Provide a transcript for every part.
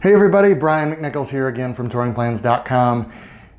Hey everybody, Brian McNichols here again from touringplans.com,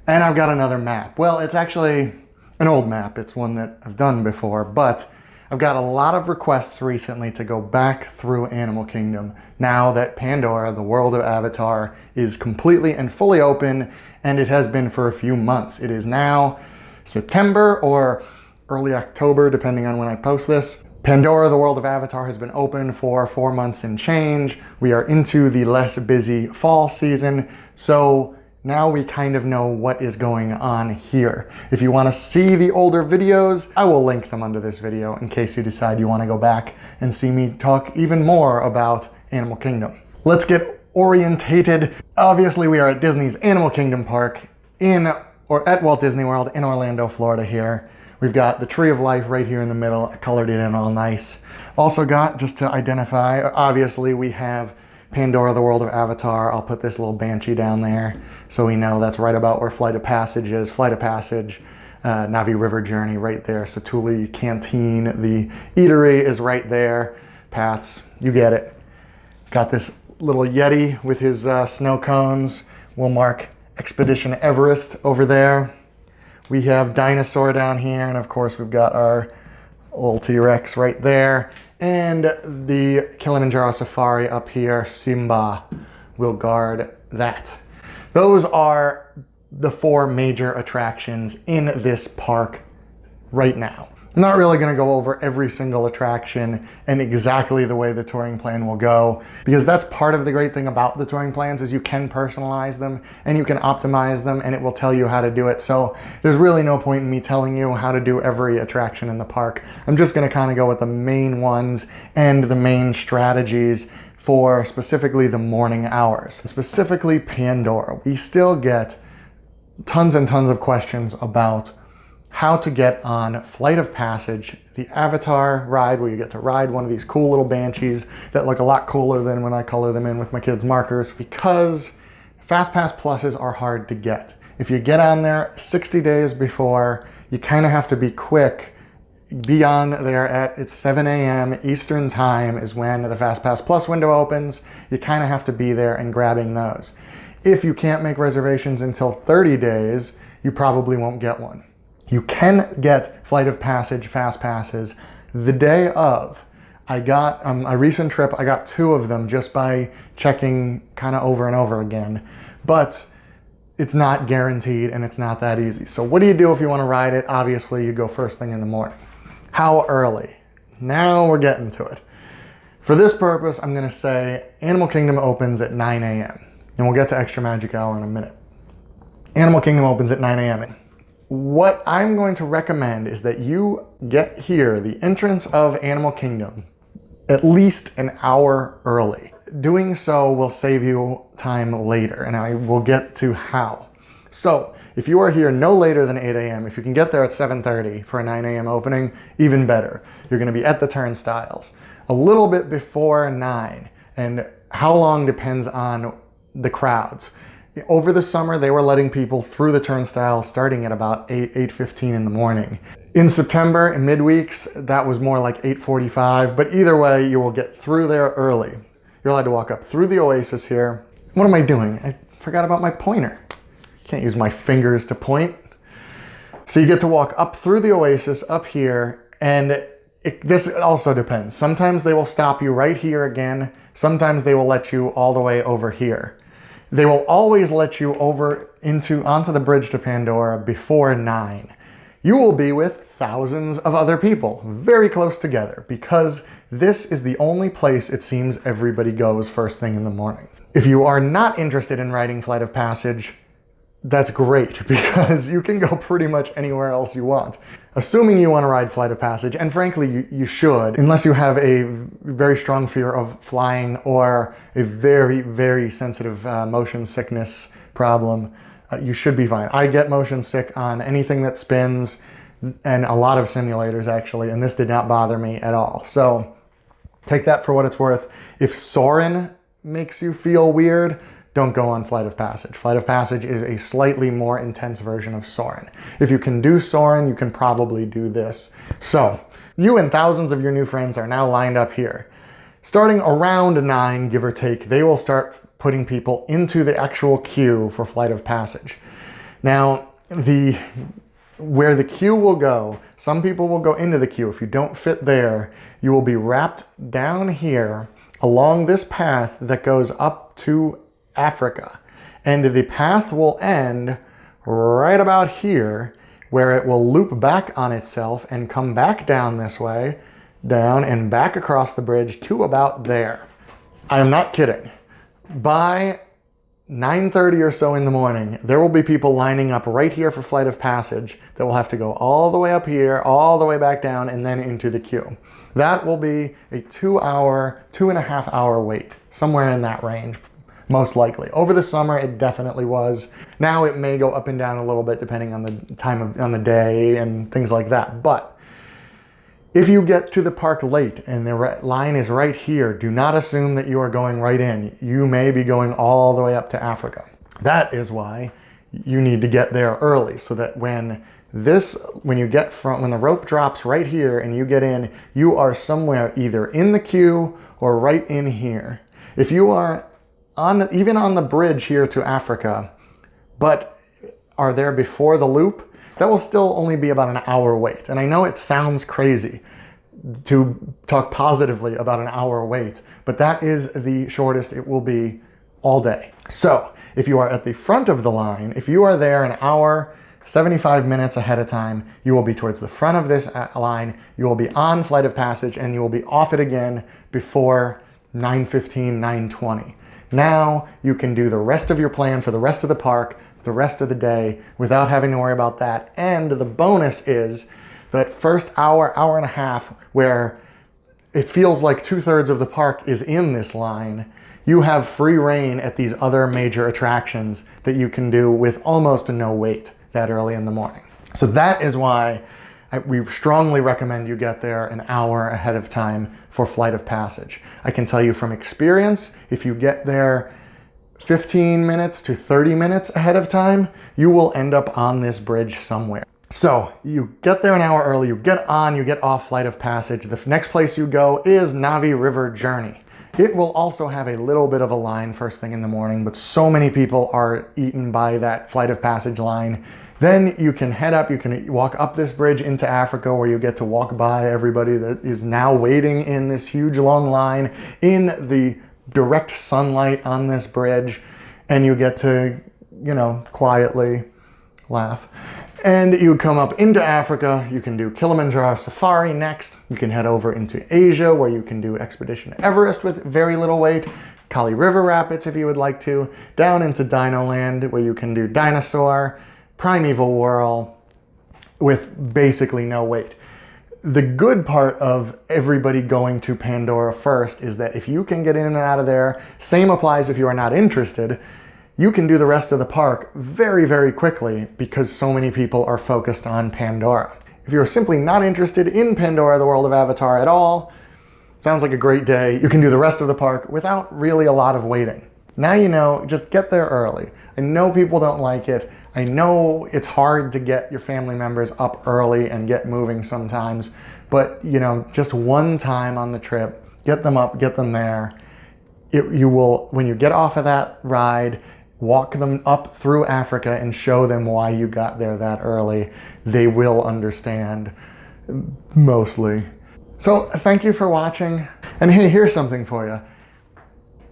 and I've got another map. Well, it's actually an old map. It's one that I've done before, but I've got a lot of requests recently to go back through Animal Kingdom now that Pandora, the world of Avatar, is completely and fully open, and it has been for a few months. It is now September or early October, depending on when I post this. Pandora, the world of Avatar, has been open for 4 months and change. We are into the less busy fall season, so now we kind of know what is going on here. If you want to see the older videos, I will link them under this video in case you decide you want to go back and see me talk even more about Animal Kingdom. Let's get orientated. Obviously, we are at Disney's Animal Kingdom Park at Walt Disney World in Orlando, Florida here. We've got the Tree of Life right here in the middle. I colored it in all nice. Also got, just to identify, obviously we have Pandora, the world of Avatar. I'll put this little banshee down there so we know that's right about where Flight of Passage is. Flight of Passage, Navi River Journey right there. Satuli Canteen, the eatery is right there. Pat's, you get it. Got this little Yeti with his snow cones. We'll mark Expedition Everest over there. We have Dinosaur down here, and of course we've got our little T-Rex right there. And the Kilimanjaro Safari up here, Simba will guard that. Those are the 4 major attractions in this park right now. I'm not really going to go over every single attraction and exactly the way the touring plan will go, because that's part of the great thing about the touring plans is you can personalize them and you can optimize them and it will tell you how to do it. So there's really no point in me telling you how to do every attraction in the park. I'm just going to kind of go with the main ones and the main strategies for specifically the morning hours. Specifically Pandora. We still get tons and tons of questions about how to get on Flight of Passage, the Avatar ride where you get to ride one of these cool little banshees that look a lot cooler than when I color them in with my kids' markers, because FastPass Pluses are hard to get. If you get on there 60 days before, you kind of have to be quick. Be on there it's 7 a.m. Eastern time is when the FastPass Plus window opens. You kind of have to be there and grabbing those. If you can't make reservations until 30 days, you probably won't get one. You can get Flight of Passage Fast Passes the day of. I got a recent trip, I got 2 of them just by checking kind of over and over again, but it's not guaranteed and it's not that easy. So what do you do if you want to ride it? Obviously you go first thing in the morning. How early? Now we're getting to it. For this purpose, I'm going to say Animal Kingdom opens at 9 a.m. and we'll get to Extra Magic Hour in a minute. Animal Kingdom opens at 9 a.m. What I'm going to recommend is that you get here, the entrance of Animal Kingdom, at least an hour early. Doing so will save you time later, and I will get to how. So, if you are here no later than 8 a.m., if you can get there at 7:30 for a 9 a.m. opening, even better. You're going to be at the turnstiles a little bit before 9, and how long depends on the crowds. Over the summer, they were letting people through the turnstile starting at about 8:15 in the morning. In September, in midweeks, that was more like 8:45, but either way, you will get through there early. You're allowed to walk up through the Oasis here. What am I doing? I forgot about my pointer. Can't use my fingers to point. So you get to walk up through the Oasis up here, and this also depends. Sometimes they will stop you right here again. Sometimes they will let you all the way over here. They will always let you over onto the bridge to Pandora before 9. You will be with thousands of other people very close together because this is the only place it seems everybody goes first thing in the morning. If you are not interested in riding Flight of Passage, that's great because you can go pretty much anywhere else you want. Assuming you want to ride Flight of Passage, and frankly you should, unless you have a very strong fear of flying or a very, very sensitive motion sickness problem, you should be fine. I get motion sick on anything that spins and a lot of simulators actually, and this did not bother me at all. So take that for what it's worth. If Soarin' makes you feel weird, don't go on Flight of Passage. Flight of Passage is a slightly more intense version of Soarin'. If you can do Soarin', you can probably do this. So, you and thousands of your new friends are now lined up here. Starting around 9, give or take, they will start putting people into the actual queue for Flight of Passage. Now, where the queue will go, some people will go into the queue. If you don't fit there, you will be wrapped down here along this path that goes up to Africa. And the path will end right about here, where it will loop back on itself and come back down this way, down and back across the bridge to about there. I am not kidding. By 9:30 or so in the morning, there will be people lining up right here for Flight of Passage that will have to go all the way up here, all the way back down, and then into the queue. That will be a 2.5 hour wait, somewhere in that range, most likely. Over the summer, it definitely was. Now it may go up and down a little bit depending on the time on the day and things like that. But if you get to the park late and the line is right here, do not assume that you are going right in. You may be going all the way up to Africa. That is why you need to get there early, so that when the rope drops right here and you get in, you are somewhere either in the queue or right in here. If you are even on the bridge here to Africa, but are there before the loop, that will still only be about an hour wait. And I know it sounds crazy to talk positively about an hour wait, but that is the shortest it will be all day. So if you are at the front of the line, if you are there an hour, 75 minutes ahead of time, you will be towards the front of this line, you will be on Flight of Passage, and you will be off it again before 9:15, 9:20. Now you can do the rest of your plan for the rest of the park, the rest of the day, without having to worry about that. And the bonus is that first hour, hour and a half, where it feels like 2/3 of the park is in this line, you have free reign at these other major attractions that you can do with almost no wait that early in the morning. So that is why we strongly recommend you get there an hour ahead of time for Flight of Passage. I can tell you from experience, if you get there 15 minutes to 30 minutes ahead of time, you will end up on this bridge somewhere. So you get there an hour early, you get off Flight of Passage. The next place you go is Navi River Journey. It will also have a little bit of a line first thing in the morning, but so many people are eaten by that Flight of Passage line. Then you can head up, you can walk up this bridge into Africa, where you get to walk by everybody that is now waiting in this huge long line in the direct sunlight on this bridge, and you get to, quietly laugh. And you come up into Africa, you can do Kilimanjaro Safari next. You can head over into Asia, where you can do Expedition Everest with very little wait, Kali River Rapids if you would like to, down into Dino Land, where you can do Dinosaur, Primeval Whirl with basically no wait. The good part of everybody going to Pandora first is that if you can get in and out of there, same applies if you are not interested, you can do the rest of the park very, very quickly because so many people are focused on Pandora. If you're simply not interested in Pandora, the World of Avatar at all, sounds like a great day. You can do the rest of the park without really a lot of waiting. Now you know, just get there early. I know people don't like it. I know it's hard to get your family members up early and get moving sometimes, but just one time on the trip, get them up, get them there. You will, when you get off of that ride, walk them up through Africa and show them why you got there that early. They will understand, mostly. So thank you for watching. And hey, here's something for you.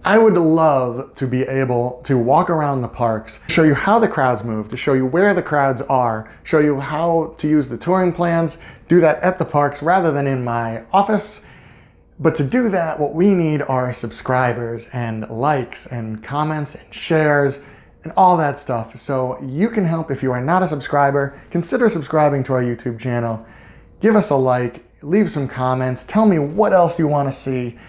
I would love to be able to walk around the parks, show you how the crowds move, to show you where the crowds are, show you how to use the touring plans, do that at the parks rather than in my office. But to do that, what we need are subscribers and likes and comments and shares and all that stuff. So you can help. If you are not a subscriber, consider subscribing to our YouTube channel. Give us a like, leave some comments, tell me what else you want to see.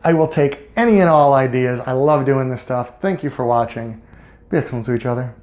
I will take any and all ideas. I love doing this stuff. Thank you for watching. Be excellent to each other.